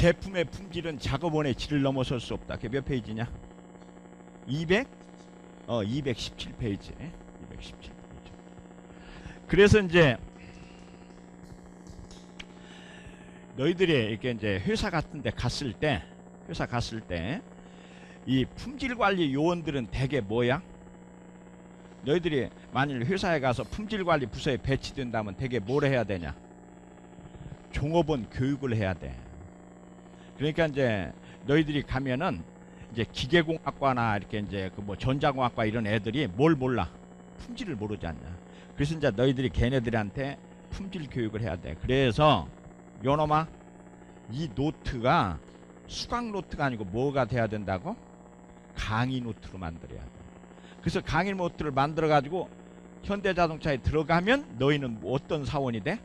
제품의 품질은 작업원의 질을 넘어설 수 없다. 그게 몇 페이지냐? 217페이지. 217페이지. 그래서 이제 너희들이 이렇게 이제 회사 갔을 때 이 품질 관리 요원들은 대개 뭐야? 너희들이 만일 회사에 가서 품질 관리 부서에 배치된다면 대개 뭘 해야 되냐? 종업원 교육을 해야 돼. 그러니까 이제 너희들이 가면은 이제 기계공학과나 이렇게 이제 그 뭐 전자공학과 이런 애들이 뭘 몰라? 품질을 모르지 않냐? 그래서 이제 너희들이 걔네들한테 품질 교육을 해야 돼. 그래서 요놈아, 이 노트가 수강 노트가 아니고 뭐가 돼야 된다고? 강의 노트로 만들어야 돼. 그래서 강의 노트를 만들어 가지고 현대자동차에 들어가면 너희는 어떤 사원이 돼?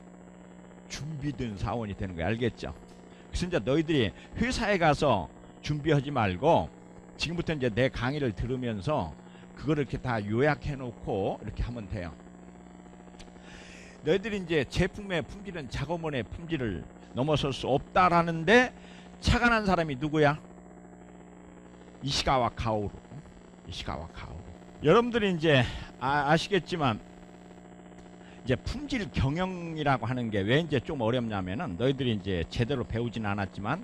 준비된 사원이 되는 거야. 알겠죠? 그래서 이제 너희들이 회사에 가서 준비하지 말고 지금부터 이제 내 강의를 들으면서 그거를 이렇게 다 요약해 놓고 이렇게 하면 돼요. 너희들이 이제 제품의 품질은 작업원의 품질을 넘어설 수 없다라는데 착안한 사람이 누구야? 이시가와 가오루. 여러분들이 이제 아시겠지만 이제 품질 경영이라고 하는 게 왜 이제 좀 어렵냐면은 너희들이 이제 제대로 배우진 않았지만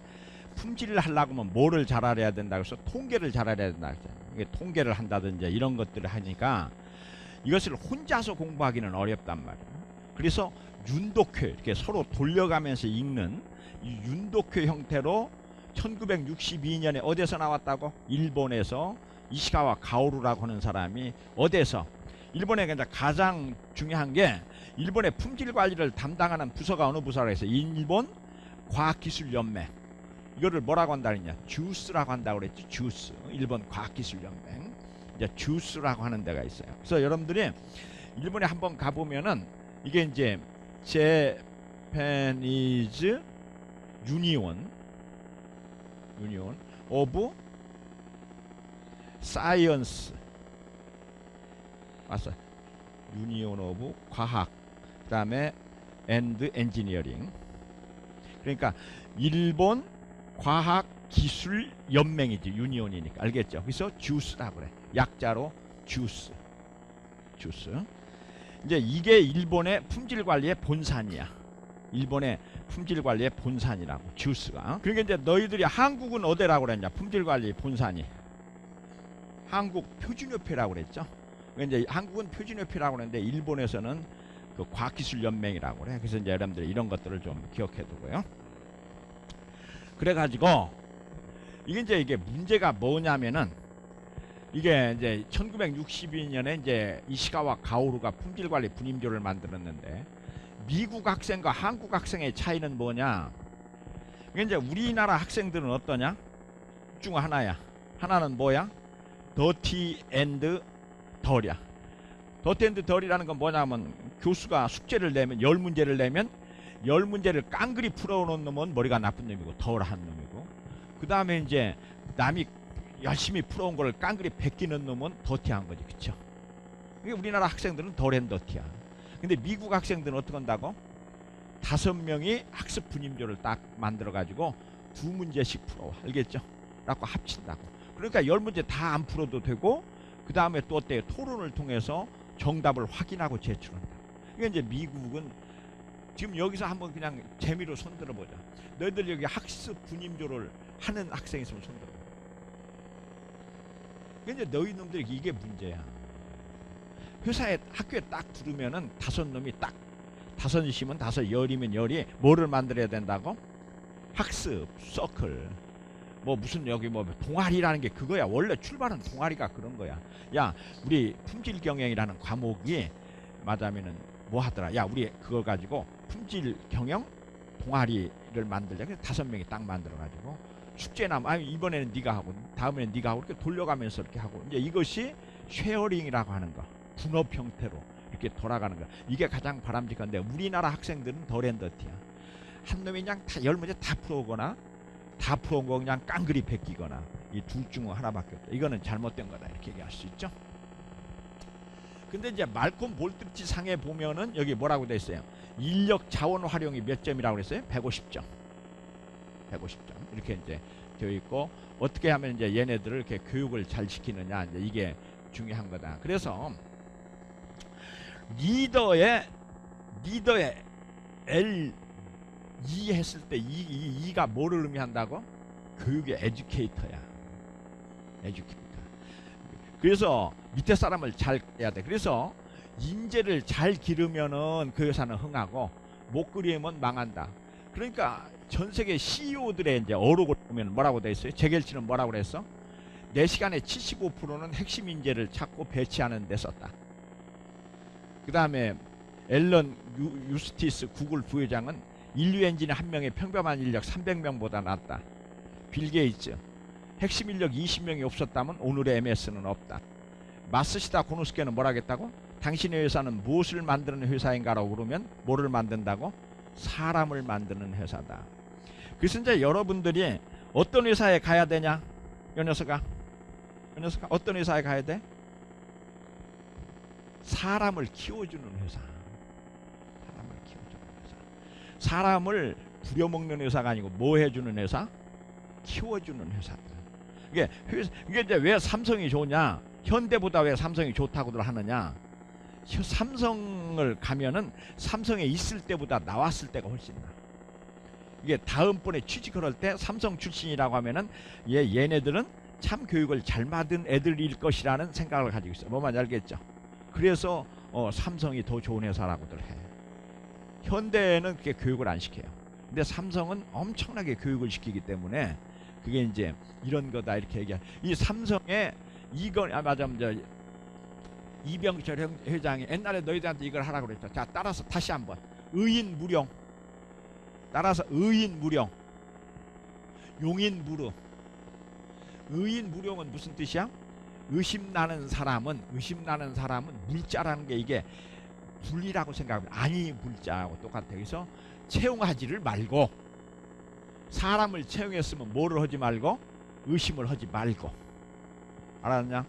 품질을 하려고 하면 뭐를 잘 알아야 된다고 해서 통계를 잘 알아야 된다. 이게 통계를 한다든지 이런 것들을 하니까 이것을 혼자서 공부하기는 어렵단 말이에요. 그래서 윤독회 이렇게 서로 돌려가면서 읽는 이 윤독회 형태로 1962년에 어디서 나왔다고? 일본에서 이시가와 가오루라고 하는 사람이 어디서? 일본에 가장 중요한 게 일본의 품질 관리를 담당하는 부서가 어느 부서라고 해서 일본 과학기술연맹. 이거를 뭐라고 한다 그랬냐? 주스라고 한다고 그랬지. 주스. 일본 과학기술연맹. 이제 주스라고 하는 데가 있어요. 그래서 여러분들이 일본에 한번 가보면은 이게 이제 제페니즈 유니온 오브 사이언스 맞어. 유니온 오브 과학 그 다음에 앤드 엔지니어링. 그러니까 일본 과학기술연맹이지. 유니온이니까. 알겠죠? 그래서 주스라고 그래. 약자로 주스. 이제 이게 일본의 품질관리의 본산이야. 일본의 품질관리의 본산이라고. 주스가. 그러니까 이제 너희들이 한국은 어디라고 그랬냐? 품질관리 본산이 한국 표준협회라고 그랬죠. 그러니까 이제 한국은 표준협회라고 그랬는데 일본에서는 그 과학기술연맹이라고 그래. 그래서 이제 여러분들이 이런 것들을 좀 기억해 두고요. 그래가지고 이게 문제가 뭐냐면은 이게 이제 1962년에 이제 이시가와 가오루가 품질관리 분임조를 만들었는데 미국 학생과 한국 학생의 차이는 뭐냐? 이제 우리나라 학생들은 어떠냐? 중 하나야. 하나는 뭐야? 더티 앤드 덜이야. 더티 앤드 덜이라는 건 뭐냐면 교수가 숙제를 내면 10문제를 내면 10문제를 깡그리 풀어놓은 놈은 머리가 나쁜 놈이고 덜한 놈이고, 그 다음에 이제 남이 열심히 풀어온 걸 깡그리 베끼는 놈은 더티한 거지. 그쵸? 우리나라 학생들은 덜 앤 더티야. 근데 미국 학생들은 어떻게 한다고? 5명이 학습 분임조를 딱 만들어 가지고 2문제씩 풀어. 알겠죠? 라고 합친다고. 그러니까 10문제 다 안 풀어도 되고 그 다음에 또 어때요? 토론을 통해서 정답을 확인하고 제출한다. 이게 이제 미국은 지금 여기서 한번 그냥 재미로 손들어 보자. 너희들 여기 학습 분임조를 하는 학생이 있으면 손들어. 이제 너희 놈들이 이게 문제야. 회사에 학교에 딱 들으면은 5놈이 딱 5이면 5, 10이면 10이 뭐를 만들어야 된다고? 학습 서클. 뭐 무슨 여기 뭐 동아리라는 게 그거야. 원래 출발은 동아리가 그런 거야. 야, 우리 품질 경영이라는 과목이 맞으면은 뭐 하더라. 야, 우리 그걸 가지고 품질 경영 동아리를 만들자. 그래서 5명이 딱 만들어 가지고 숙제나 이번에는 네가 하고 다음에는 네가 하고 이렇게 돌려가면서 이렇게 하고, 이제 이것이 쉐어링이라고 하는 거. 분업 형태로 이렇게 돌아가는 거. 이게 가장 바람직한데 우리나라 학생들은 덜앤더티야. 한 놈이 그냥 다 10문제 다 풀어오거나 다 풀어온 거 그냥 깡그리 베끼거나 이 둘 중 하나밖에 없다. 이거는 잘못된 거다. 이렇게 얘기할 수 있죠. 근데 이제 말콤 볼트지 상에 보면은 여기 뭐라고 돼 있어요? 인력 자원 활용이 몇 점이라고 그랬어요? 150점. 150점 이렇게 이제 되어 있고, 어떻게 하면 이제 얘네들을 이렇게 교육을 잘 시키느냐, 이제 이게 중요한 거다. 그래서 리더의 L E 했을 때 E가 뭐를 의미한다고? 교육의 에듀케이터야. 에듀케이터. 그래서 밑에 사람을 잘 해야 돼. 그래서 인재를 잘 기르면은 그 회사는 흥하고 못 기르면 망한다. 그러니까 전 세계 CEO들의 이제 어록을 보면 뭐라고 돼 있어요? 제겔치는 뭐라고 그랬어? 내 시간의 75%는 핵심 인재를 찾고 배치하는 데 썼다. 그 다음에 앨런 유스티스 구글 부회장은 인류 엔진의 한 명의 평범한 인력 300명보다 낫다. 빌 게이츠, 핵심 인력 20명이 없었다면 오늘의 MS는 없다. 마스시다 고노스케는 뭐라 했다고? 당신의 회사는 무엇을 만드는 회사인가라고 물으면 뭐를 만든다고? 사람을 만드는 회사다. 그래서 이제 여러분들이 어떤 회사에 가야 되냐? 이 녀석아 어떤 회사에 가야 돼? 사람을 키워주는 회사. 사람을 키워주는 회사. 사람을 부려먹는 회사가 아니고 뭐 해주는 회사? 키워주는 회사들. 이게 이제 왜 삼성이 좋냐? 현대보다 왜 삼성이 좋다고들 하느냐? 삼성을 가면은 삼성에 있을 때보다 나왔을 때가 훨씬 나. 이게 다음번에 취직을 할 때 삼성 출신이라고 하면은 얘네들은 참 교육을 잘 받은 애들일 것이라는 생각을 가지고 있어. 뭐만 알겠죠? 그래서 삼성이 더 좋은 회사라고들 해. 현대는 그렇게 교육을 안 시켜요. 근데 삼성은 엄청나게 교육을 시키기 때문에 그게 이제 이런 거다 이렇게 얘기해. 이 삼성의 이건 맞아, 이병철 회장이 옛날에 너희들한테 이걸 하라고 그랬죠. 자, 따라서 다시 한번 의인무령, 따라서 의인무령, 용인무르. 의인무령은 무슨 뜻이야? 의심나는 사람은 물자라는 게 이게 불이라고 생각하면 아니 물자하고 똑같아. 그래서 채용하지를 말고, 사람을 채용했으면 뭐를 하지 말고? 의심을 하지 말고. 알았냐?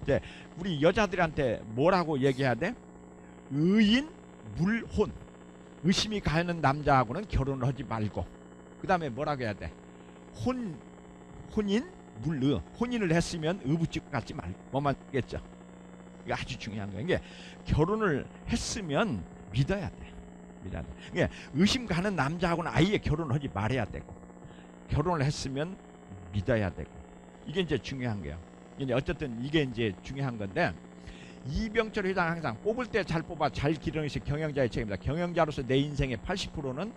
이제 우리 여자들한테 뭐라고 얘기해야 돼? 의인 물혼. 의심이 가는 남자하고는 결혼을 하지 말고, 그 다음에 뭐라고 해야 돼? 혼인 물의. 혼인을 했으면 의부집 갖지 말고. 뭐만 겠죠? 이게 아주 중요한 거야. 이게 결혼을 했으면 믿어야 돼. 믿어야 돼. 이게 의심 가는 남자하고는 아예 결혼을 하지 말아야 되고, 결혼을 했으면 믿어야 되고, 이게 이제 중요한 거예요. 이제 어쨌든 이게 이제 중요한 건데, 이병철 회장 항상 뽑을 때 잘 뽑아 잘 기르는 것이 경영자의 책임이다. 경영자로서 내 인생의 80%는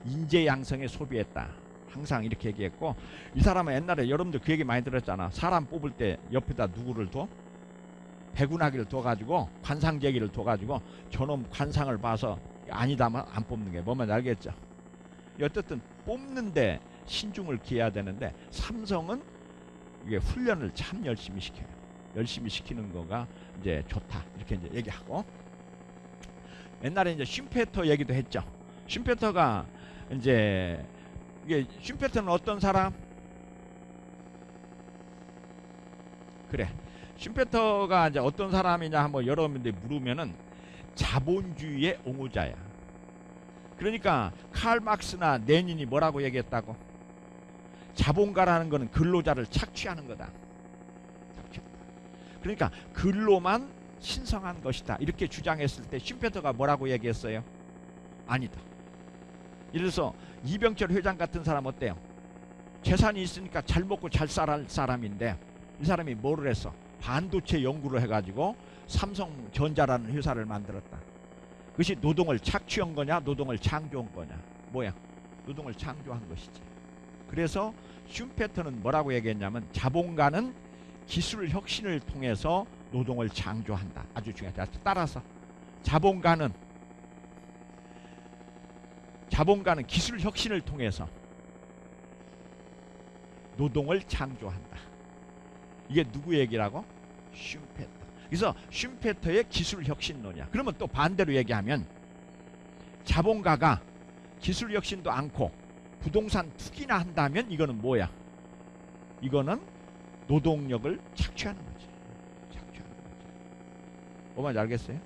인재 양성에 소비했다. 항상 이렇게 얘기했고, 이 사람은 옛날에 여러분들 그 얘기 많이 들었잖아. 사람 뽑을 때 옆에다 누구를 둬? 백운하기를 둬가지고, 관상제기를 둬가지고 저놈 관상을 봐서 아니다면 안 뽑는 게 뭐만 알겠죠? 어쨌든 뽑는데 신중을 기해야 되는데, 삼성은 이게 훈련을 참 열심히 시켜요. 열심히 시키는 거가 이제 좋다 이렇게 이제 얘기하고, 옛날에 이제 슈페터 얘기도 했죠. 슈페터가 이제 이게 슈페터는 어떤 사람? 그래, 슈페터가 이제 어떤 사람이냐 한번 여러분들이 물으면은 자본주의의 옹호자야. 그러니까 칼 막스나 레닌이 뭐라고 얘기했다고? 자본가라는 거는 근로자를 착취하는 거다. 그러니까 근로만 신성한 것이다 이렇게 주장했을 때 슈페터가 뭐라고 얘기했어요? 아니다. 이래서 이병철 회장 같은 사람 어때요? 재산이 있으니까 잘 먹고 잘 살 사람인데, 이 사람이 뭐를 했어? 반도체 연구를 해가지고 삼성전자라는 회사를 만들었다. 그것이 노동을 착취한 거냐 노동을 창조한 거냐? 뭐야? 노동을 창조한 것이지. 그래서 슈페터는 뭐라고 얘기했냐면, 자본가는 기술 혁신을 통해서 노동을 창조한다. 아주 중요하다. 따라서 자본가는 기술 혁신을 통해서 노동을 창조한다. 이게 누구 얘기라고? 슈페터. 그래서 슈페터의 기술 혁신론이야. 그러면 또 반대로 얘기하면, 자본가가 기술 혁신도 않고 부동산 투기나 한다면 이거는 뭐야? 이거는 노동력을 착취하는 거지. 착취하는 거지. 뭐만 알겠어요?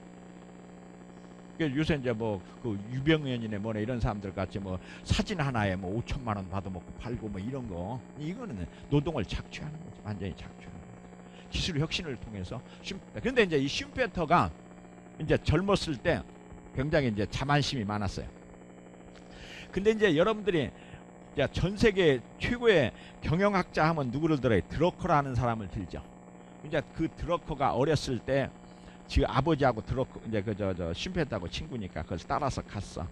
요새 이제 뭐 그 유병현이네 뭐네 이런 사람들 같이 뭐 사진 하나에 뭐 5천만 원 받아먹고 팔고 뭐 이런 거, 이거는 노동을 착취하는 거죠. 완전히 착취하는 거죠. 기술 혁신을 통해서 그런데 이제 이 슈페터가 이제 젊었을 때 굉장히 이제 자만심이 많았어요. 근데 이제 여러분들이 이제 전 세계 최고의 경영학자 하면 누구를 들어요? 드러커라는 사람을 들죠. 이제 그 드러커가 어렸을 때 지 아버지하고 드러커 이제 저 슈페터하고 친구니까 그걸 따라서 갔어.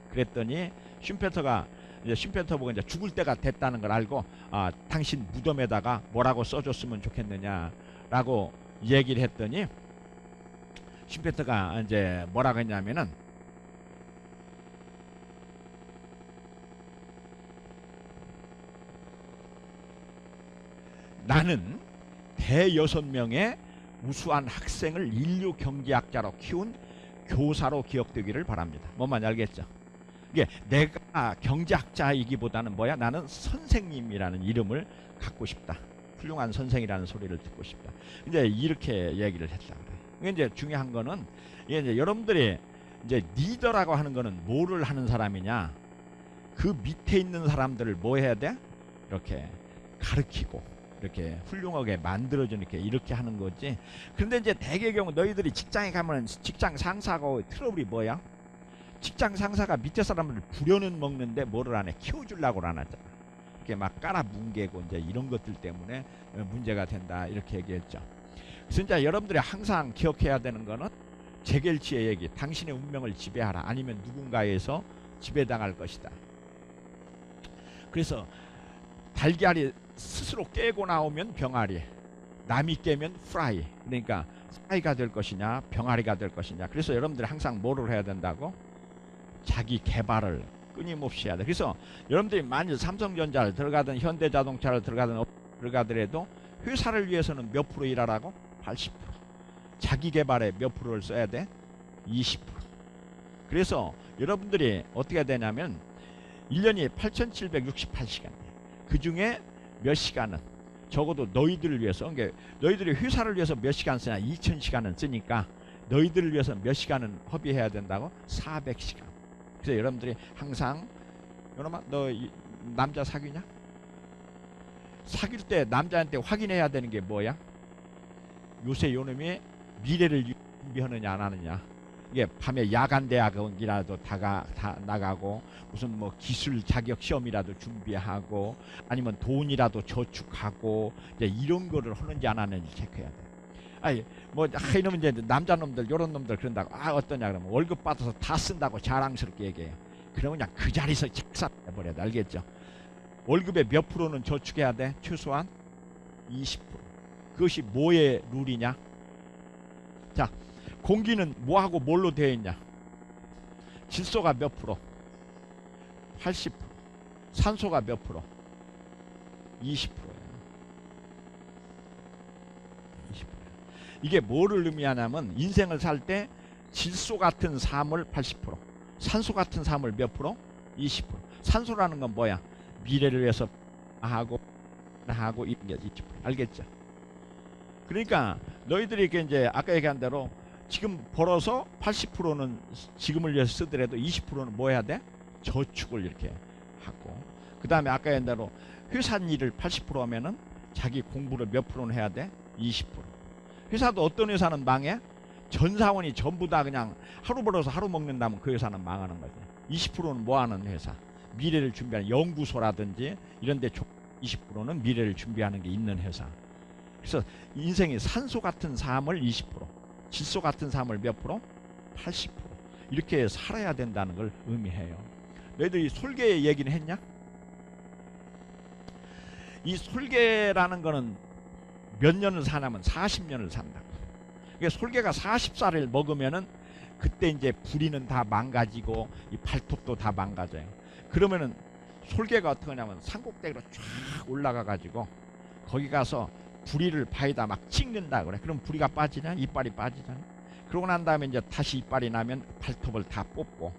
그랬더니 슈페터가 이제 슈페터 보고 이제 죽을 때가 됐다는 걸 알고, 아, 당신 무덤에다가 뭐라고 써줬으면 좋겠느냐라고 얘기를 했더니 슈페터가 이제 뭐라고 했냐면은 나는 대6명의 우수한 학생을 인류 경제학자로 키운 교사로 기억되기를 바랍니다. 뭔 말인지 알겠죠? 이게 내가 경제학자이기보다는 뭐야? 나는 선생님이라는 이름을 갖고 싶다. 훌륭한 선생이라는 소리를 듣고 싶다. 이제 이렇게 얘기를 했다 그래. 이제 중요한 거는 이제 여러분들이 이제 리더라고 하는 거는 뭐를 하는 사람이냐? 그 밑에 있는 사람들을 뭐 해야 돼? 이렇게 가르치고 이렇게 훌륭하게 만들어주는 이렇게 하는 거지. 그런데 이제 대개 경우 너희들이 직장에 가면 직장 상사하고 트러블이 뭐야? 직장 상사가 밑에 사람을 부려는 먹는데 뭐를 안 해? 키워주려고 안 하잖아. 이렇게 막 깔아 뭉개고 이제 이런 것들 때문에 문제가 된다 이렇게 얘기했죠. 그래서 이제 여러분들이 항상 기억해야 되는 거는 재결치의 얘기, 당신의 운명을 지배하라, 아니면 누군가에서 지배당할 것이다. 그래서 달걀이 스스로 깨고 나오면 병아리, 남이 깨면 프라이. 그러니까 프라이가 될 것이냐 병아리가 될 것이냐. 그래서 여러분들이 항상 뭐를 해야 된다고? 자기 개발을 끊임없이 해야 돼. 그래서 여러분들이 만일 삼성전자를 들어가든 현대자동차를 들어가더라도 회사를 위해서는 몇 프로 일하라고? 80%. 자기 개발에 몇 프로를 써야 돼? 20%. 그래서 여러분들이 어떻게 되냐면 1년이 8,768시간. 그 중에 몇 시간은 적어도 너희들을 위해서, 그러니까 너희들이 회사를 위해서 몇 시간 쓰냐? 2,000시간은 쓰니까 너희들을 위해서 몇 시간은 허비해야 된다고? 400시간. 그래서 여러분들이 항상, 여러분 너 남자 사귀냐? 사귈 때 남자한테 확인해야 되는 게 뭐야? 요새 요놈이 미래를 준비하느냐 안 하느냐. 이게 밤에 야간 대학이라도 다 나가고 무슨 뭐 기술 자격 시험이라도 준비하고 아니면 돈이라도 저축하고 이제 이런 거를 하는지 안 하는지 체크해야 돼. 아니 뭐 이놈은 이제 남자 놈들 요런 놈들 그런다고, 아 어떠냐 그러면 월급 받아서 다 쓴다고 자랑스럽게 얘기해요. 그러면 그냥 그 자리에서 착사해버려야 돼. 알겠죠? 월급의 몇 프로는 저축해야 돼? 최소한 20%. 그것이 뭐의 룰이냐? 자, 공기는 뭐하고 뭘로 되어 있냐? 질소가 몇 프로? 80%. 산소가 몇 프로? 20%예요. 20%. 이게 뭐를 의미하냐면 인생을 살 때 질소 같은 삶을 80%, 산소 같은 삶을 몇 프로? 20%. 산소라는 건 뭐야? 미래를 위해서 하고 이런 게 20%. 알겠죠? 그러니까 너희들이 이제 아까 얘기한 대로 지금 벌어서 80%는 지금을 위해서 쓰더라도 20%는 뭐 해야 돼? 저축을 이렇게 하고, 그 다음에 아까 얘기한 대로 회사 일을 80% 하면은 자기 공부를 몇 프로는 해야 돼? 20%. 회사도 어떤 회사는 망해? 전 사원이 전부 다 그냥 하루 벌어서 하루 먹는다면 그 회사는 망하는 거지. 20%는 뭐 하는 회사? 미래를 준비하는 연구소라든지 이런 데 20%는 미래를 준비하는 게 있는 회사. 그래서 인생이 산소 같은 삶을 20%, 질소 같은 삶을 몇 프로? 80%. 이렇게 살아야 된다는 걸 의미해요. 너희들이 솔개의 얘기는 했냐? 이 솔개라는 거는 몇 년을 사냐면 40년을 산다고. 그러니까 솔개가 40살을 먹으면은 그때 이제 부리는 다 망가지고 이 발톱도 다 망가져요. 그러면은 솔개가 어떻게 하냐면 산꼭대기로 쫙 올라가 가지고 거기 가서 부리를 바위다 막 찍는다 그래. 그럼 부리가 빠지냐? 이빨이 빠지잖아. 그러고 난 다음에 이제 다시 이빨이 나면 발톱을 다 뽑고,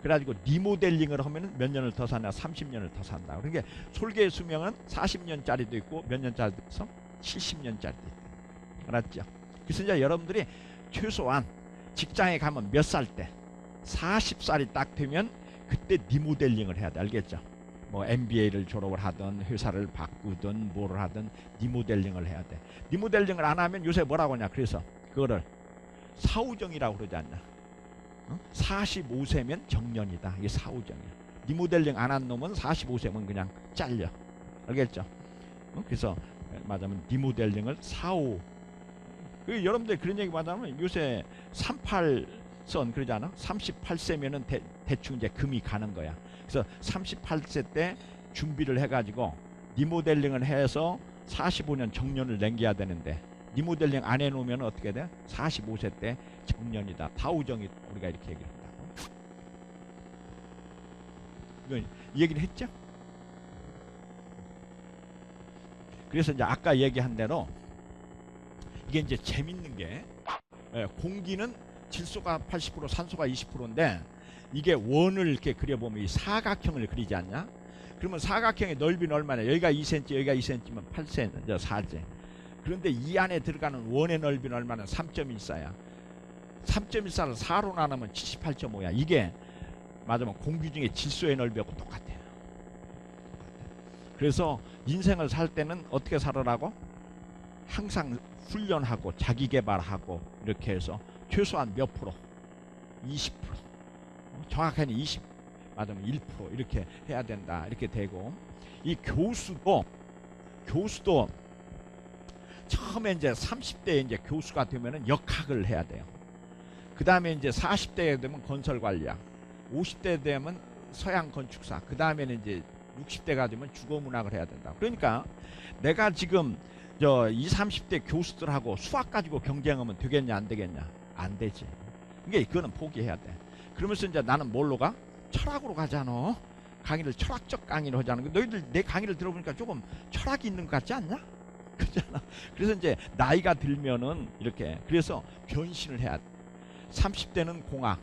그래가지고 리모델링을 하면은 몇 년을 더 사냐? 30년을 더 산다. 그러니까 솔개의 수명은 40년짜리도 있고 몇 년짜리도 있어? 70년짜리도 있다. 알았죠? 그래서 이제 여러분들이 최소한 직장에 가면 몇 살 때, 40살이 딱 되면 그때 리모델링을 해야 돼. 알겠죠? 뭐 MBA를 졸업을 하든 회사를 바꾸든 뭐를 하든 리모델링을 해야 돼. 리모델링을 안 하면 요새 뭐라고 하냐. 그래서 그거를 사후정이라고 그러지 않냐. 45세면 정년이다. 이게 사후정이야. 리모델링 안 한 놈은 45세면 그냥 잘려. 알겠죠? 그래서 말하자면 리모델링을 사후. 여러분들 그런 얘기 말하면 요새 38선 그러잖아. 38세면은 대충 이제 금이 가는 거야. 그래서 38세 때 준비를 해가지고 리모델링을 해서 45년 정년을 남겨야 되는데 리모델링 안 해놓으면 어떻게 돼? 45세 때 정년이다. 사후정이 우리가 이렇게 얘기를 한다고. 이 얘기를 했죠? 그래서 이제 아까 얘기한 대로 이게 이제 재밌는 게 공기는 질소가 80% 산소가 20%인데 이게 원을 이렇게 그려보면 이 사각형을 그리지 않냐? 그러면 사각형의 넓이는 얼마냐? 여기가 2cm 여기가 2cm면 8cm 4제. 그런데 이 안에 들어가는 원의 넓이는 얼마나? 3.14야. 3.14를 4로 나누면 78.5야. 이게 맞으면 공기 중에 질소의 넓이하고 똑같아요. 그래서 인생을 살 때는 어떻게 살아라고? 항상 훈련하고 자기개발하고 이렇게 해서 최소한 몇 프로? 20%. 정확하게 20, 맞으면 1% 이렇게 해야 된다. 이렇게 되고 이 교수도 처음에 이제 30대에 이제 교수가 되면은 역학을 해야 돼요. 그 다음에 이제 40대에 되면 건설관리학, 50대 되면 서양 건축사, 그 다음에는 이제 60대가 되면 주거문학을 해야 된다. 그러니까 내가 지금 저 20, 30대 교수들하고 수학 가지고 경쟁하면 되겠냐 안 되겠냐? 안 되지. 그러니까 그거는 포기해야 돼. 그러면서 이제 나는 뭘로 가? 철학으로 가잖아. 강의를 철학적 강의를 하잖아. 너희들 내 강의를 들어보니까 조금 철학이 있는 것 같지 않냐? 그렇잖아. 그래서 이제 나이가 들면은 이렇게 그래서 변신을 해야 돼. 30대는 공학,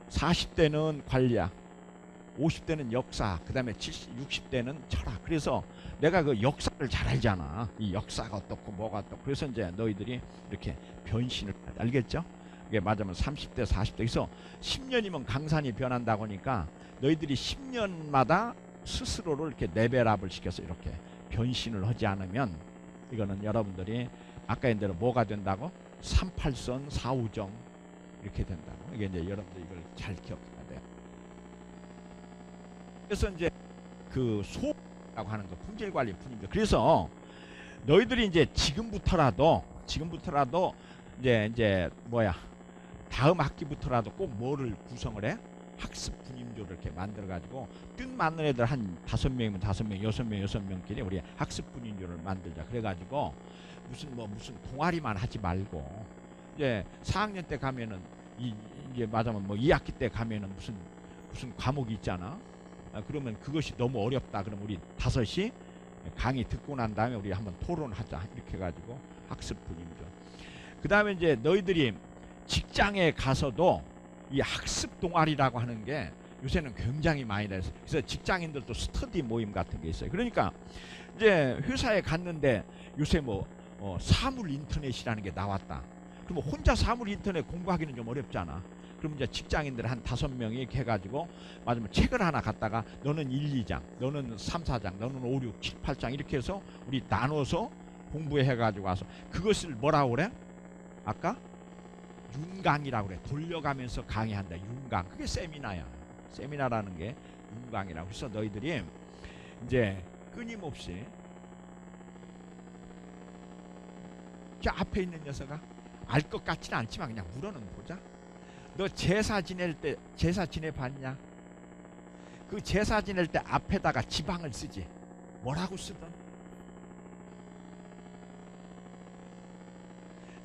40대는 관리학, 50대는 역사, 그 다음에 60대는 철학. 그래서 내가 그 역사를 잘 알잖아. 이 역사가 어떻고 뭐가 어떻고. 그래서 이제 너희들이 이렇게 변신을 해야 돼. 알겠죠? 이게 맞으면 30대 40대. 그래서 10년이면 강산이 변한다고 하니까 너희들이 10년마다 스스로를 이렇게 레벨업을 시켜서 이렇게 변신을 하지 않으면 이거는 여러분들이 아까 했던 대로 뭐가 된다고? 38선 사후정 이렇게 된다고. 이게 이제 여러분들 이걸 잘 기억해야 돼요. 그래서 이제 그 소라고 하는 거 품질관리 분위기. 그래서 너희들이 이제 지금부터라도 이제 뭐야 다음 학기부터라도 꼭 뭐를 구성을 해? 학습 분임조를 이렇게 만들어 가지고 뜻 맞는 애들 한 5명이면 5명, 6명, 6명끼리 우리 학습 분임조를 만들자. 그래 가지고 무슨 동아리만 하지 말고 이제 4학년 때 가면은 이제 맞으면 뭐 2학기 때 가면은 무슨 과목이 있잖아. 그러면 그것이 너무 어렵다. 그럼 우리 5시 강의 듣고 난 다음에 우리 한번 토론하자. 이렇게 해 가지고 학습 분임조. 그 다음에 이제 너희들이 직장에 가서도 이 학습 동아리라고 하는 게 요새는 굉장히 많이 돼서 그래서 직장인들도 스터디 모임 같은 게 있어요. 그러니까 이제 회사에 갔는데 요새 뭐 사물 인터넷이라는 게 나왔다. 그럼 혼자 사물 인터넷 공부하기는 좀 어렵잖아. 그럼 이제 직장인들 한 5명이 이렇게 해가지고 맞으면 책을 하나 갖다가 너는 1, 2장, 너는 3, 4장, 너는 5, 6, 7, 8장 이렇게 해서 우리 나눠서 공부해가지고 와서 그것을 뭐라고 그래? 아까? 윤강이라고 그래. 돌려가면서 강의한다. 윤강. 그게 세미나야. 세미나라는 게 윤강이라고. 그래서 너희들이 이제 끊임없이 저 앞에 있는 녀석아 알 것 같지는 않지만 그냥 물어는 보자. 너 제사 지낼 때 제사 지내봤냐? 그 제사 지낼 때 앞에다가 지방을 쓰지. 뭐라고 쓰던?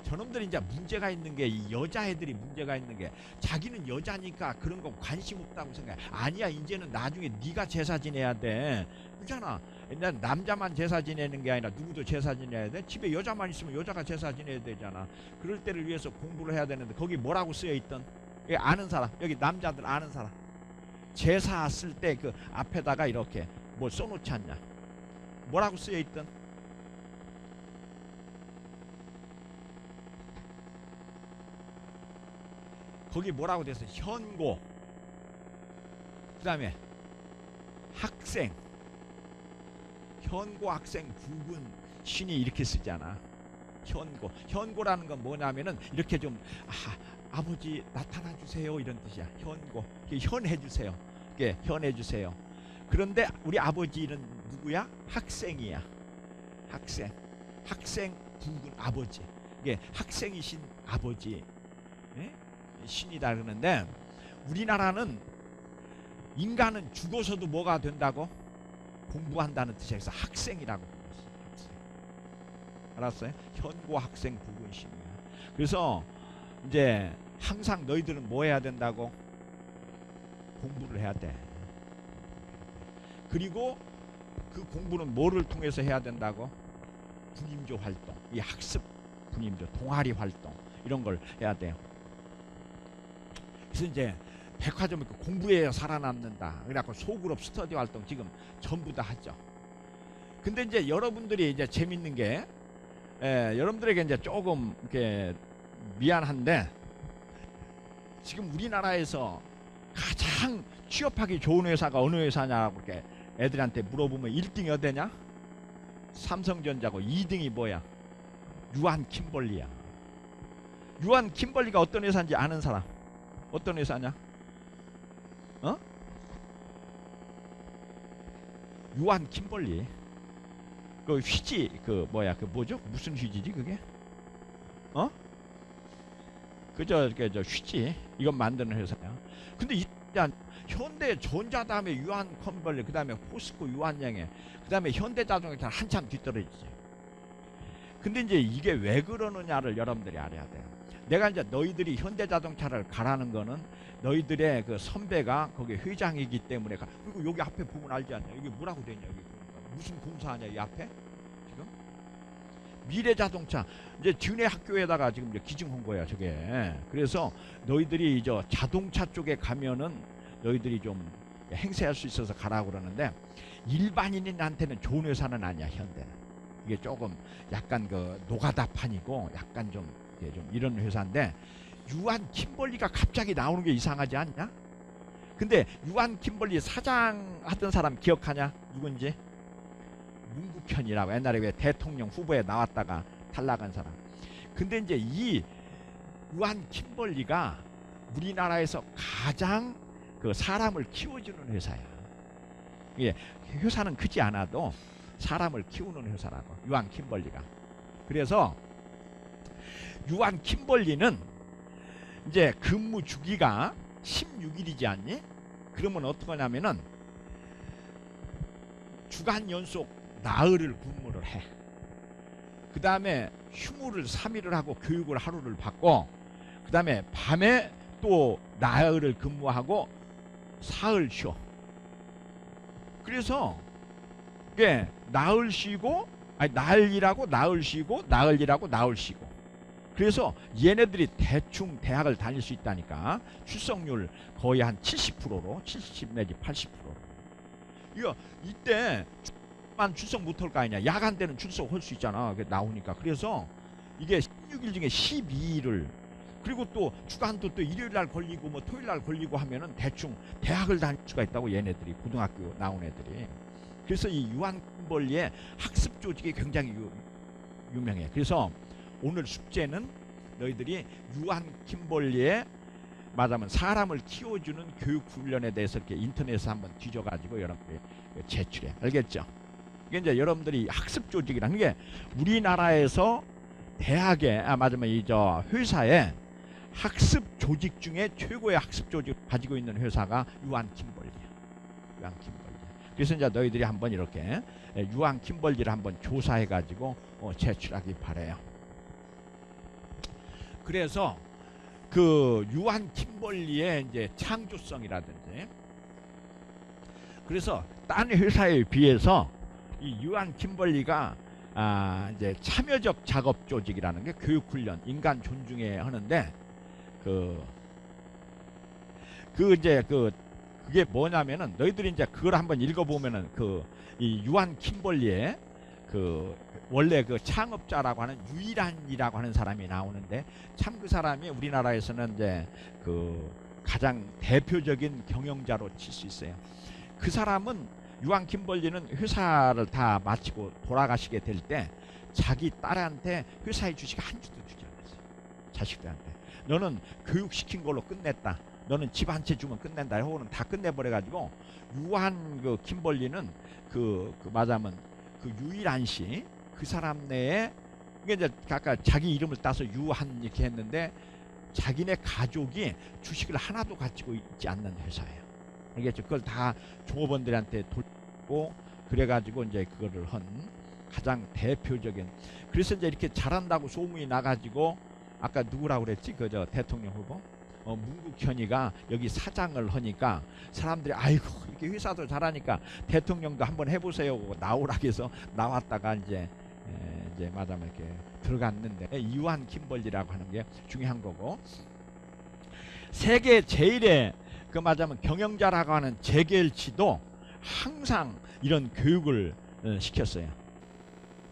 저놈들이 이제 문제가 있는 게 이 여자애들이 문제가 있는 게 자기는 여자니까 그런 거 관심 없다고 생각해. 아니야. 이제는 나중에 네가 제사 지내야 돼. 그렇잖아. 옛날 남자만 제사 지내는 게 아니라 누구도 제사 지내야 돼. 집에 여자만 있으면 여자가 제사 지내야 되잖아. 그럴 때를 위해서 공부를 해야 되는데 거기 뭐라고 쓰여 있던? 여기 아는 사람. 여기 남자들 아는 사람. 제사 쓸 때 그 앞에다가 이렇게 뭐 써놓지 않냐. 뭐라고 쓰여 있던? 거기 뭐라고 돼서 현고, 그 다음에 학생, 현고 학생 부군 신이 이렇게 쓰잖아. 현고라는 건 뭐냐면은 이렇게 좀 아버지 나타나 주세요 이런 뜻이야. 현고, 현해 주세요. 이게 현해 주세요. 그런데 우리 아버지는 누구야? 학생이야. 학생 부군 아버지. 이게 학생이신 아버지, 예? 신이다 그러는데, 우리나라는 인간은 죽어서도 뭐가 된다고? 공부한다는 뜻이야. 그래서 학생이라고 불렀어. 학생. 알았어요? 현고 학생 부군 신이야. 그래서 이제 항상 너희들은 뭐 해야 된다고? 공부를 해야 돼. 그리고 그 공부는 뭐를 통해서 해야 된다고? 분임조 활동, 이 학습 분임조, 동아리 활동 이런 걸 해야 돼요. 그래서 이제 백화점 공부해야 살아남는다. 그래갖고 소그룹 스터디 활동 지금 전부 다 하죠. 근데 이제 여러분들이 이제 재밌는 게, 여러분들에게 이제 조금 이렇게 미안한데, 지금 우리나라에서 가장 취업하기 좋은 회사가 어느 회사냐고 이렇게 애들한테 물어보면 1등이 어디냐? 삼성전자고 2등이 뭐야? 유한킴벌리야. 유한킴벌리가 어떤 회사인지 아는 사람? 어떤 회사냐? 어? 유한킴벌리. 그 휘지, 그 뭐야, 그 뭐죠? 무슨 휘지지 그게? 어? 그저 휘지. 이건 만드는 회사야. 근데 현대전자 다음에 유한컴벌리, 그 다음에 포스코 유한양해, 그 다음에 현대자동차 한참 뒤떨어지지. 근데 이제 이게 왜 그러느냐를 여러분들이 알아야 돼요. 내가 이제 너희들이 현대자동차를 가라는 거는 너희들의 그 선배가 거기 회장이기 때문에 그리고 여기 앞에 보면 알지 않냐? 여기 뭐라고 돼 있냐? 여기 무슨 공사하냐? 이 앞에 지금 미래자동차 이제 지은의 학교에다가 지금 이제 기증한 거야 저게. 그래서 너희들이 이제 자동차 쪽에 가면은 너희들이 좀 행세할 수 있어서 가라고 그러는데, 일반인한테는 좋은 회사는 아니야 현대는. 이게 조금 약간 그 노가다판이고 약간 좀 이런 회사인데, 유한킴벌리가 갑자기 나오는 게 이상하지 않냐? 근데 유한킴벌리 사장 하던 사람 기억하냐? 누군지? 문국현이라고, 옛날에 왜 대통령 후보에 나왔다가 탈락한 사람. 근데 이제 이 유한킴벌리가 우리나라에서 가장 그 사람을 키워주는 회사야. 예, 회사는 크지 않아도 사람을 키우는 회사라고, 유한킴벌리가. 그래서 유한킴벌리는 이제 근무 주기가 16일이지 않니? 그러면 어떡하냐면은 주간 연속 나흘을 근무를 해. 그 다음에 휴무를 3일을 하고 교육을 하루를 받고, 그 다음에 밤에 또 나흘을 근무하고 사흘 쉬어. 그래서 이게 나흘 쉬고, 아니 나흘 일하고 나흘 쉬고 나흘 일하고 나흘 쉬고. 그래서 얘네들이 대충 대학을 다닐 수 있다니까. 출석률 거의 한 70%로 70 내지 80%로. 이거 이때 만 출석 못할 거 아니냐. 야간 때는 출석할 수 있잖아. 나오니까. 그래서 이게 16일 중에 12일을, 그리고 또 주간도 또 일요일 날 걸리고 뭐 토요일 날 걸리고 하면은 대충 대학을 다닐 수가 있다고, 얘네들이 고등학교 나온 애들이. 그래서 이 유한벌리의 학습 조직이 굉장히 유명해. 그래서 오늘 숙제는 너희들이 유한킴벌리의 말하자면 사람을 키워주는 교육 훈련에 대해서 이렇게 인터넷에 한번 뒤져가지고 여러분들이 제출해. 알겠죠? 이게 이제 여러분들이 학습 조직이란 게 우리나라에서 대학에, 맞으면 이 저 회사에 학습 조직 중에 최고의 학습 조직을 가지고 있는 회사가 유한킴벌리야. 유한킴벌리. 그래서 이제 너희들이 한번 이렇게 유한킴벌리를 한번 조사해가지고 제출하기 바래요. 그래서 그 유한킴벌리의 이제 창조성이라든지, 그래서 딴 회사에 비해서 이 유한킴벌리가 이제 참여적 작업 조직이라는 게 교육훈련, 인간 존중에 하는데, 그게 뭐냐면은 너희들이 이제 그걸 한번 읽어보면은 이 유한킴벌리의 그 원래 그 창업자라고 하는 유일한이라고 하는 사람이 나오는데, 참 그 사람이 우리나라에서는 이제 그 가장 대표적인 경영자로 칠 수 있어요. 그 사람은, 유한 김벌리는 회사를 다 마치고 돌아가시게 될 때 자기 딸한테 회사의 주식 한 주도 주지 않았어요. 자식들한테. 너는 교육시킨 걸로 끝냈다. 너는 집 한 채 주면 끝낸다. 혹은 다 끝내버려가지고, 유한 그 김벌리는 말하자면 그 유일한 씨, 그 사람 내에, 이게 이제 아까 자기 이름을 따서 유한 이렇게 했는데, 자기네 가족이 주식을 하나도 가지고 있지 않는 회사예요. 알겠죠? 그걸 다 종업원들한테 돌고, 그래가지고 이제 그거를 한 가장 대표적인. 그래서 이제 이렇게 잘한다고 소문이 나가지고, 아까 누구라고 그랬지? 저 대통령 후보? 문국현이가 여기 사장을 하니까 사람들이, 아이고, 이렇게 회사도 잘하니까 대통령도 한번 해보세요. 나오라 해서 나왔다가 이제 말하자면 이렇게 들어갔는데, 유한 김벌리라고 하는 게 중요한 거고, 세계 제일의 그 말하자면 경영자라고 하는 재겔치도 항상 이런 교육을 시켰어요.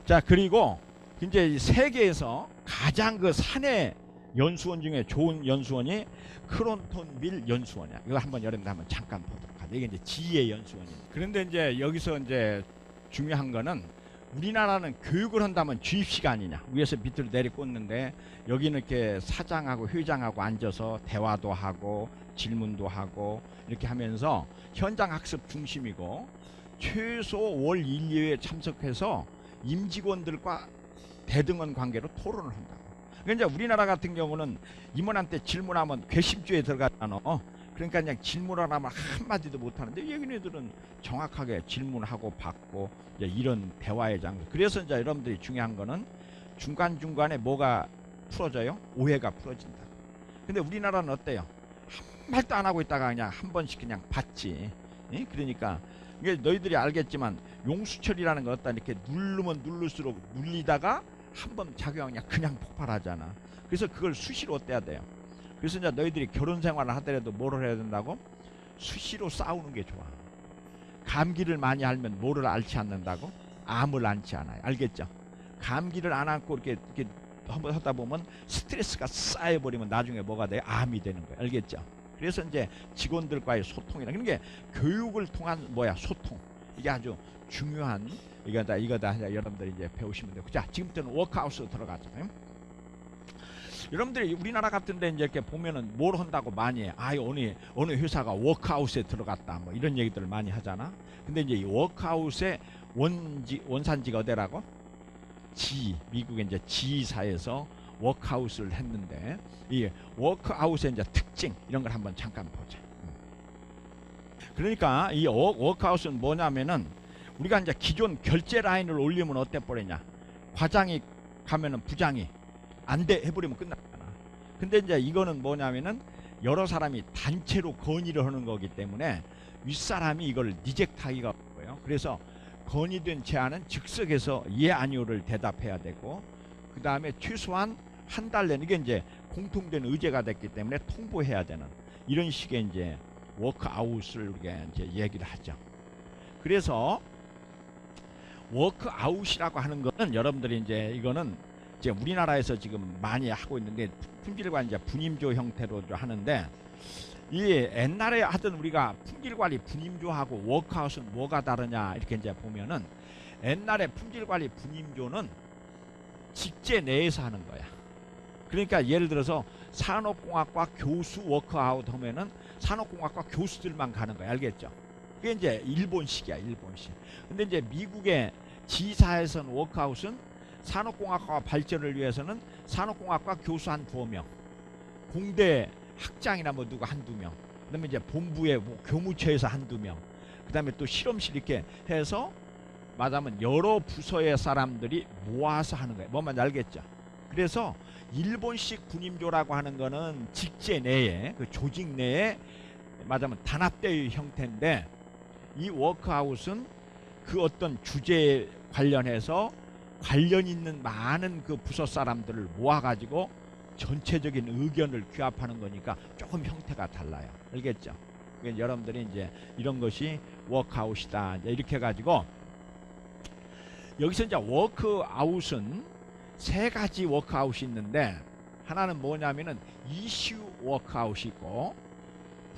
자, 그리고 이제 세계에서 가장 그 사내 연수원 중에 좋은 연수원이 크론톤빌 연수원이야. 이거 한번 여러분들 한번 잠깐 보도록 하죠. 이게 이제 지의 연수원이에요. 그런데 이제 여기서 이제 중요한 거는, 우리나라는 교육을 한다면 주입식 아니냐, 위에서 밑으로 내리 꽂는데, 여기는 이렇게 사장하고 회장하고 앉아서 대화도 하고 질문도 하고 이렇게 하면서 현장 학습 중심이고, 최소 월 1, 2회에 참석해서 임직원들과 대등한 관계로 토론을 한다고. 그러니까 이제 우리나라 같은 경우는 임원한테 질문하면 괘씸죄에 들어가잖아. 그러니까 그냥 질문을 하면 한마디도 못하는데, 여기네들은 정확하게 질문하고 받고 이제 이런 대화의 장소. 그래서 이제 여러분들이 중요한 거는 중간중간에 뭐가 풀어져요? 오해가 풀어진다. 근데 우리나라는 어때요? 한 말도 안 하고 있다가 그냥 한 번씩 그냥 받지. 예? 그러니까 이게 너희들이 알겠지만, 용수철이라는 건 어떠, 이렇게 누르면 누를수록 눌리다가 한 번 작용하면 그냥 폭발하잖아. 그래서 그걸 수시로 떼야 돼요. 그래서 이제 너희들이 결혼 생활을 하더라도 뭐를 해야 된다고? 수시로 싸우는 게 좋아. 감기를 많이 앓으면 뭐를 앓지 않는다고? 암을 앓지 않아요. 알겠죠? 감기를 안 앓고 이렇게 한번 하다 보면 스트레스가 쌓여버리면 나중에 뭐가 돼요? 암이 되는 거예요. 알겠죠? 그래서 이제 직원들과의 소통이라, 그런 게 교육을 통한 소통. 이게 아주 중요한, 이거다 여러분들이 이제 배우시면 되고. 자, 지금부터는 워크아웃으로 들어가죠. 여러분들이 우리나라 같은데 이제 이렇게 보면은 뭘 한다고 많이 해. 어느 회사가 워크아웃에 들어갔다, 뭐 이런 얘기들을 많이 하잖아. 근데 이제 이 워크아웃의 원산지가 어디라고? 미국의 이제 지사에서 워크아웃을 했는데, 이 워크아웃의 이제 특징, 이런 걸 한번 잠깐 보자. 그러니까 이 워크아웃은 뭐냐면은, 우리가 이제 기존 결제 라인을 올리면 어때 버리냐? 과장이 가면은 부장이 안 돼 해버리면 끝났잖아. 근데 이제 이거는 뭐냐면은, 여러 사람이 단체로 건의를 하는 거기 때문에 윗사람이 이걸 리젝트하기가 어려워요. 그래서 건의된 제안은 즉석에서 예 아니오를 대답해야 되고, 그 다음에 최소한 한 달 내는, 이게 이제 공통된 의제가 됐기 때문에 통보해야 되는, 이런 식의 이제 워크아웃을 우리가 이제 얘기를 하죠. 그래서 워크아웃이라고 하는 것은, 여러분들이 이제 이거는 이제 우리나라에서 지금 많이 하고 있는데, 품질과 이제 분임조 형태로 하는데, 이 옛날에 하던 우리가 품질관리 분임조하고 워크아웃은 뭐가 다르냐, 이렇게 이제 보면은, 옛날에 품질관리 분임조는 직제 내에서 하는 거야. 그러니까 예를 들어서 산업공학과 교수 워크아웃 하면은 산업공학과 교수들만 가는 거야. 알겠죠? 그게 이제 일본식이야, 일본식. 근데 이제 미국의 지사에서는 워크아웃은 산업공학과 발전을 위해서는 산업공학과 교수 한 2명, 공대 학장이나 뭐 누구 한두 명, 그 다음에 이제 본부의 뭐 교무처에서 한두 명, 그 다음에 또 실험실 이렇게 해서 말하자면 여러 부서의 사람들이 모아서 하는 거예요. 뭔 말인지 알겠죠? 그래서 일본식 분임조라고 하는 거는 직제 내에, 그 조직 내에 말하자면 단합대의 형태인데, 이 워크아웃은 그 어떤 주제에 관련해서 관련 있는 많은 그 부서 사람들을 모아가지고 전체적인 의견을 규합하는 거니까 조금 형태가 달라요. 알겠죠? 그러니까 여러분들이 이제 이런 것이 워크아웃이다, 이렇게 해가지고 여기서 이제 워크아웃은 세 가지 워크아웃이 있는데, 하나는 뭐냐면은 이슈 워크아웃이 있고,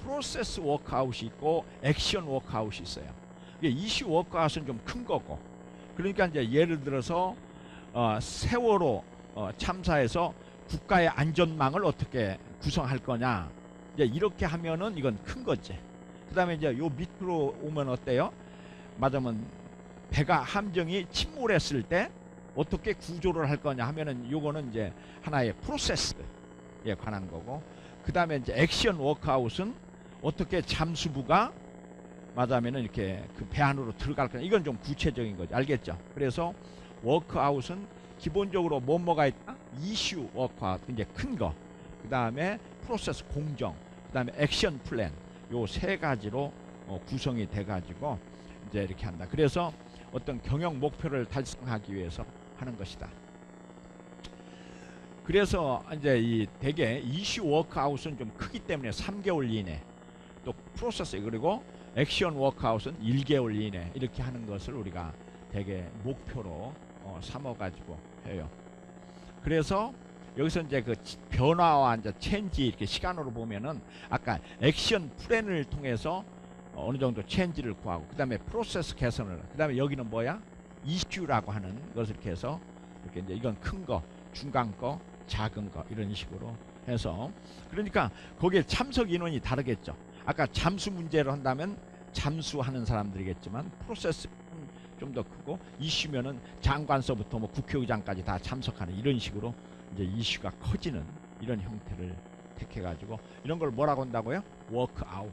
프로세스 워크아웃이 있고, 액션 워크아웃이 있어요. 이슈 워크아웃은 좀 큰 거고, 그러니까 이제 예를 들어서 세월호 참사에서 국가의 안전망을 어떻게 구성할 거냐, 이제 이렇게 하면은 이건 큰 거지. 그 다음에 이제 요 밑으로 오면 어때요? 맞으면 배가 함정이 침몰했을 때 어떻게 구조를 할 거냐 하면은 요거는 이제 하나의 프로세스에 관한 거고, 그 다음에 이제 액션 워크아웃은 어떻게 잠수부가 맞으면은 이렇게 그 배 안으로 들어갈 거냐, 이건 좀 구체적인 거죠. 알겠죠? 그래서 워크아웃은 기본적으로 뭐가 있다? 이슈 워크아웃, 이제 큰 거, 그 다음에 프로세스 공정, 그 다음에 액션 플랜, 요 세 가지로 구성이 돼 가지고 이제 이렇게 한다. 그래서 어떤 경영 목표를 달성하기 위해서 하는 것이다. 그래서 이제 이 대개 이슈 워크아웃은 좀 크기 때문에 3개월 이내, 또 프로세스 그리고 액션 워크아웃은 1개월 이내 이렇게 하는 것을 우리가 대개 목표로 삼아 가지고 해요. 그래서 여기서 이제 그 변화와 이제 체인지 이렇게 시간으로 보면은 아까 액션 플랜을 통해서 어느 정도 체인지를 구하고, 그 다음에 프로세스 개선을, 그 다음에 여기는 뭐야? 이슈라고 하는 것을 이렇게 해서 이렇게 이제 이건 큰 거, 중간 거, 작은 거, 이런 식으로 해서, 그러니까 거기에 참석 인원이 다르겠죠. 아까 잠수 문제를 한다면 잠수하는 사람들이겠지만, 프로세스는 좀 더 크고, 이슈면은 장관서부터 뭐 국회의장까지 다 참석하는 이런 식으로 이제 이슈가 커지는 이런 형태를 택해 가지고, 이런 걸 뭐라고 한다고요? 워크아웃.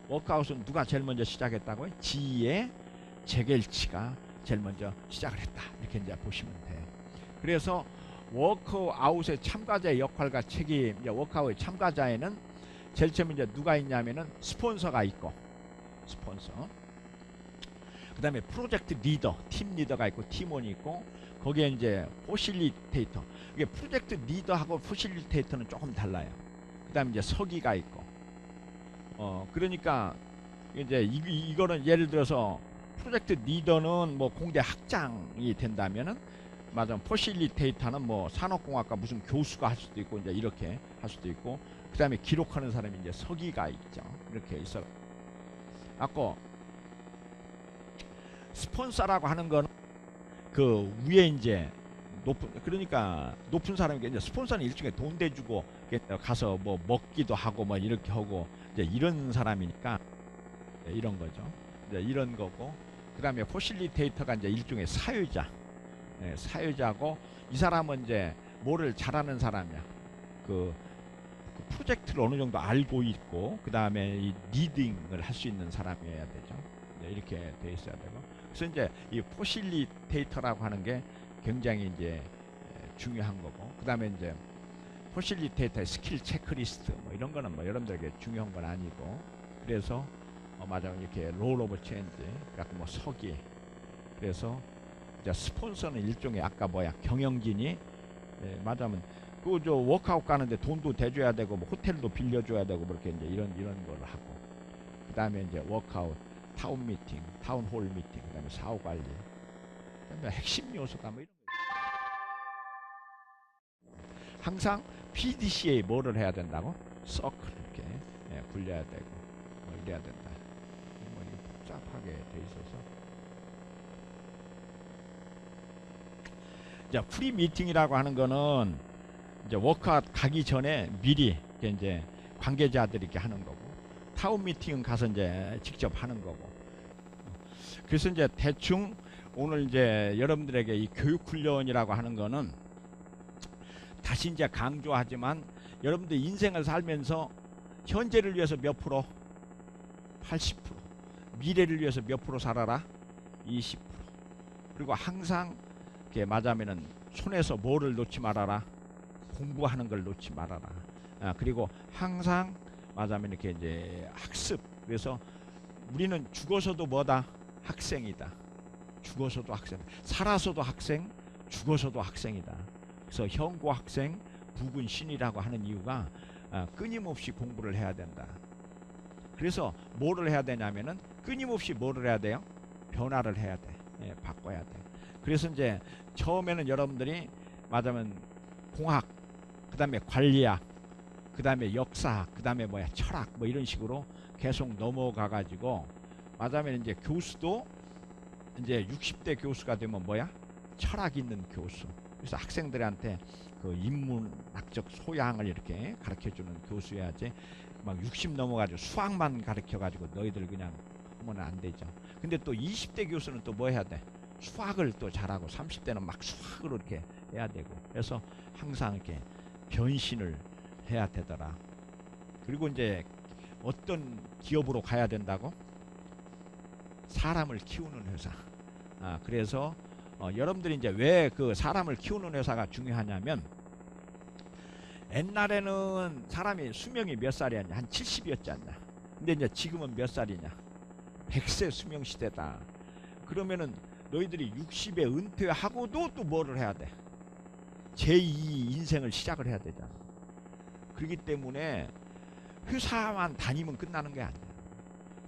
워크아웃은 누가 제일 먼저 시작했다고요? 지휘의 재결치가 제일 먼저 시작을 했다, 이렇게 이제 보시면 돼요. 그래서 워크아웃의 참가자의 역할과 책임, 이제 워크아웃의 참가자에는 제일 처음 이제 누가 있냐면은 스폰서가 있고, 스폰서. 그 다음에 프로젝트 리더, 팀 리더가 있고, 팀원이 있고, 거기에 이제 포실리테이터. 이게 프로젝트 리더하고 포실리테이터는 조금 달라요. 그 다음에 이제 서기가 있고, 그러니까 이제 이거는 예를 들어서 프로젝트 리더는 뭐 공대 학장이 된다면은, 맞아, 포실리테이터는 뭐 산업공학과 무슨 교수가 할 수도 있고, 이제 이렇게 할 수도 있고, 그 다음에 기록하는 사람이 이제 서기가 있죠. 이렇게 있어. 아까 스폰서라고 하는 건 그 위에 이제 높은, 그러니까 높은 사람이 이제 스폰서는 일종의 돈 대주고 가서 뭐 먹기도 하고 뭐 이렇게 하고 이제 이런 사람이니까 이런 거죠. 이제 이런 거고, 그 다음에 포실리테이터가 이제 일종의 사유자, 사유자고, 이 사람은 이제 뭐를 잘하는 사람이야. 그 프로젝트를 어느 정도 알고 있고, 그 다음에 이 리딩을 할 수 있는 사람이어야 되죠. 이렇게 돼 있어야 되고, 그래서 이제 이 포실리테이터라고 하는 게 굉장히 이제 중요한 거고, 그 다음에 이제 포실리테이터의 스킬 체크리스트 뭐 이런 거는 뭐 여러분들에게 중요한 건 아니고, 그래서 맞아, 이렇게 롤 오브 체인지, 그러니까 뭐 서기. 그래서 이제 스폰서는 일종의 아까 뭐야, 경영진이 맞아면 그 저 워크아웃 가는데 돈도 대줘야 되고, 뭐 호텔도 빌려줘야 되고, 그렇게 이제 이런 걸 하고, 그 다음에 이제 워크아웃 타운 미팅, 타운홀 미팅, 그 다음에 사후 관리, 그다음에 핵심 요소가 뭐 이런 거. 항상 PDCA 뭐를 해야 된다고? 서클 이렇게 굴려야 되고, 뭐 이래야 된다. 뭐 이게 복잡하게 돼 있어서. 자, 프리 미팅이라고 하는 거는 이제 워크아웃 가기 전에 미리 이제 관계자들이 이렇게 하는 거고, 타운 미팅은 가서 이제 직접 하는 거고. 그래서 이제 대충 오늘 이제 여러분들에게 이 교육 훈련이라고 하는 거는 다시 이제 강조하지만, 여러분들 인생을 살면서 현재를 위해서 몇 프로? 80%. 미래를 위해서 몇 프로 살아라? 20%. 그리고 항상 이렇게 맞으면은 손에서 뭐를 놓지 말아라? 공부하는 걸 놓지 말아라. 그리고 항상 맞으면 이렇게 이제 학습. 그래서 우리는 죽어서도 뭐다? 학생이다. 죽어서도 학생. 살아서도 학생, 죽어서도 학생이다. 그래서 현고 학생, 부군 신이라고 하는 이유가 끊임없이 공부를 해야 된다. 그래서 뭐를 해야 되냐면은 끊임없이 뭐를 해야 돼요? 변화를 해야 돼. 바꿔야 돼. 그래서 이제 처음에는 여러분들이 맞으면 공학, 그 다음에 관리학, 그 다음에 역사학, 그 다음에 뭐야 철학 뭐 이런 식으로 계속 넘어가 가지고 맞으면 이제 교수도 이제 60대 교수가 되면 뭐야 철학 있는 교수. 그래서 학생들한테 그 인문학적 소양을 이렇게 가르쳐 주는 교수여야지 막 60 넘어가지고 수학만 가르쳐 가지고 너희들 그냥 하면 안 되죠. 근데 또 20대 교수는 또 뭐 해야 돼? 수학을 또 잘하고 30대는 막 수학으로 이렇게 해야 되고. 그래서 항상 이렇게 변신을 해야 되더라. 그리고 이제 어떤 기업으로 가야 된다고? 사람을 키우는 회사. 그래서 여러분들이 이제 왜 그 사람을 키우는 회사가 중요하냐면 옛날에는 사람이 수명이 몇 살이었냐? 한 70이었지 않냐? 근데 이제 지금은 몇 살이냐? 100세 수명 시대다. 그러면은 너희들이 60에 은퇴하고도 또 뭐를 해야 돼? 제2 인생을 시작을 해야 되잖아. 그렇기 때문에 회사만 다니면 끝나는 게 아니야.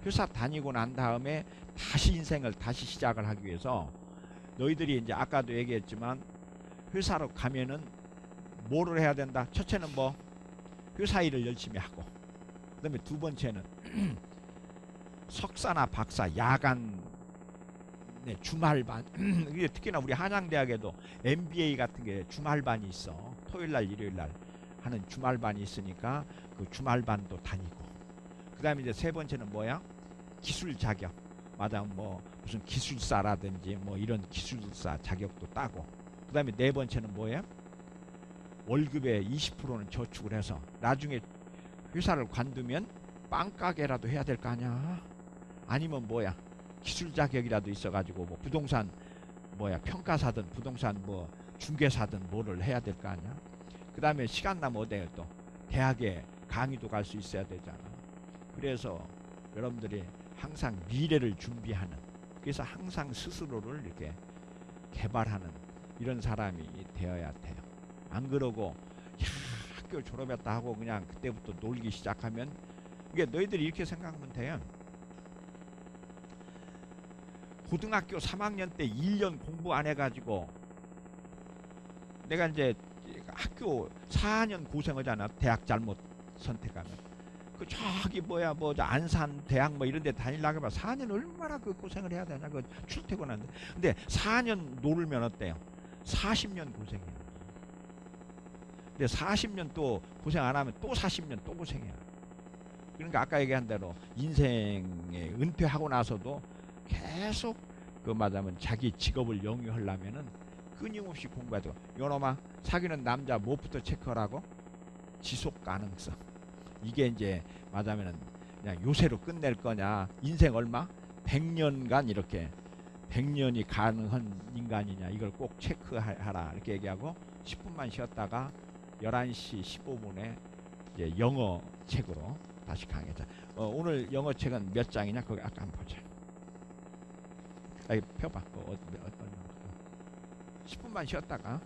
회사 다니고 난 다음에 다시 인생을 다시 시작을 하기 위해서 너희들이 이제 아까도 얘기했지만 회사로 가면은 뭐를 해야 된다? 첫째는 뭐 회사 일을 열심히 하고, 그 다음에 두 번째는 석사나 박사 야간 주말반 특히나 우리 한양대학에도 MBA 같은 게 주말반이 있어. 토요일날 일요일날 하는 주말반이 있으니까 그 주말반도 다니고, 그 다음에 이제 세 번째는 뭐야? 기술 자격. 맞아, 뭐 무슨 기술사라든지 뭐 이런 기술사 자격도 따고, 그 다음에 네 번째는 뭐예요? 월급의 20%는 저축을 해서 나중에 회사를 관두면 빵가게라도 해야 될 거 아니야. 아니면 뭐야 기술 자격이라도 있어가지고 뭐 부동산 뭐야 평가사든 부동산 뭐 중개사든 뭐를 해야 될 거 아니야. 그 다음에 시간 나면 어때요? 또 대학에 강의도 갈 수 있어야 되잖아. 그래서 여러분들이 항상 미래를 준비하는, 그래서 항상 스스로를 이렇게 개발하는 이런 사람이 되어야 돼요. 안 그러고 야, 학교 졸업했다 하고 그냥 그때부터 놀기 시작하면, 이게 너희들이 이렇게 생각하면 돼요. 고등학교 3학년 때 1년 공부 안 해가지고 내가 이제 학교 4년 고생하잖아. 대학 잘못 선택하면. 그 저기 뭐야 뭐 안산 대학 뭐 이런 데 다니려고 해봐 4년 얼마나 그 고생을 해야 되냐. 그 출퇴근하는데. 근데 4년 놀면 어때요? 40년 고생이야. 근데 40년 또 고생 안 하면 또 40년 또 고생이야. 그러니까 아까 얘기한 대로 인생에 은퇴하고 나서도 계속 그 말하면 자기 직업을 영위하려면은 끊임없이 공부해야 되고. 요놈아, 사귀는 남자 무엇부터 체크하라고? 지속 가능성. 이게 이제 말하면은 그냥 요새로 끝낼 거냐, 인생 얼마? 100년간 이렇게 100년이 가능한 인간이냐, 이걸 꼭 체크하라 이렇게 얘기하고 10분만 쉬었다가 11시 15분에 이제 영어 책으로 다시 강의자. 오늘 영어 책은 몇 장이냐? 거기 아까 한번 보자. 펴봐. 10분만 쉬었다가